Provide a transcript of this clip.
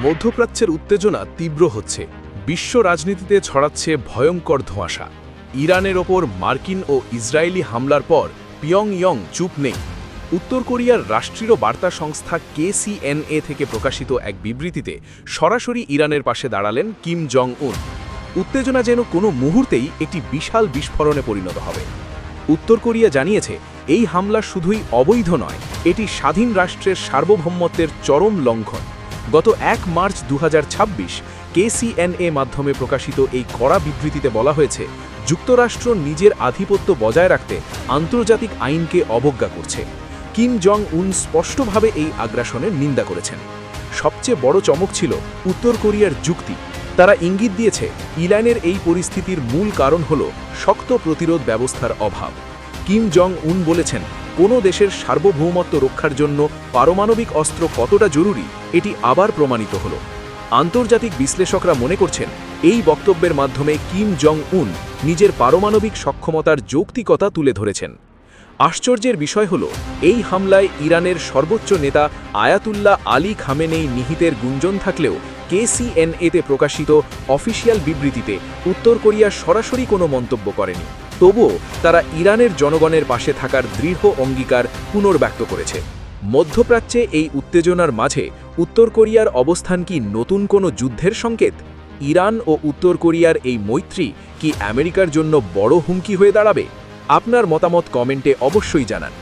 মধ্যপ্রাচ্যের উত্তেজনা তীব্র হচ্ছে। বিশ্ব রাজনীতিতে ছড়াচ্ছে ভয়ঙ্কর ধোঁয়াশা। ইরানের ওপর মার্কিন ও ইসরায়েলি হামলার পর পিয়ংইয়ং চুপ নেই। উত্তর কোরিয়ার রাষ্ট্রীয় বার্তা সংস্থা KCNA থেকে প্রকাশিত এক বিবৃতিতে সরাসরি ইরানের পাশে দাঁড়ালেন কিম জং উন। উত্তেজনা যেন কোনো মুহূর্তেই একটি বিশাল বিস্ফোরণে পরিণত হবে। উত্তর কোরিয়া জানিয়েছে, এই হামলা শুধুই অবৈধ নয়, এটি স্বাধীন রাষ্ট্রের সার্বভৌমত্বের চরম লঙ্ঘন। গত 1 মার্চ 2026 KCNA মাধ্যমে প্রকাশিত এই কড়া বিবৃতিতে বলা হয়েছে, যুক্তরাষ্ট্র নিজের আধিপত্য বজায় রাখতে আন্তর্জাতিক আইনকে অবজ্ঞা করছে। কিম জং উন স্পষ্টভাবে এই আগ্রাসনের নিন্দা করেছেন। সবচেয়ে বড় চমক ছিল উত্তর কোরিয়ার যুক্তি। তারা ইঙ্গিত দিয়েছে, ইরানের এই পরিস্থিতির মূল কারণ হল শক্ত প্রতিরোধ ব্যবস্থার অভাব। কিম জং উন বলেছেন, কোনো দেশের সার্বভৌমত্ব রক্ষার জন্য পারমাণবিক অস্ত্র কতটা জরুরি এটি আবার প্রমাণিত হল। আন্তর্জাতিক বিশ্লেষকরা মনে করছেন, এই বক্তব্যের মাধ্যমে কিম জং উন নিজের পারমাণবিক সক্ষমতার যৌক্তিকতা তুলে ধরেছেন। আশ্চর্যের বিষয় হল, এই হামলায় ইরানের সর্বোচ্চ নেতা আয়াতুল্লাহ আলী খামেনেই নিহিতের গুঞ্জন থাকলেও KCNA-তে প্রকাশিত অফিসিয়াল বিবৃতিতে উত্তর কোরিয়া সরাসরি কোনো মন্তব্য করেনি। তবুও তারা ইরানের জনগণের পাশে থাকার দৃঢ় অঙ্গীকার পুনর্ব্যক্ত করেছে। মধ্যপ্রাচ্যে এই উত্তেজনার মাঝে উত্তর কোরিয়ার অবস্থান কি নতুন কোনো যুদ্ধের সংকেত? ইরান ও উত্তর কোরিয়ার এই মৈত্রী কি আমেরিকার জন্য বড় হুমকি হয়ে দাঁড়াবে? আপনার মতামত কমেন্টে অবশ্যই জানান।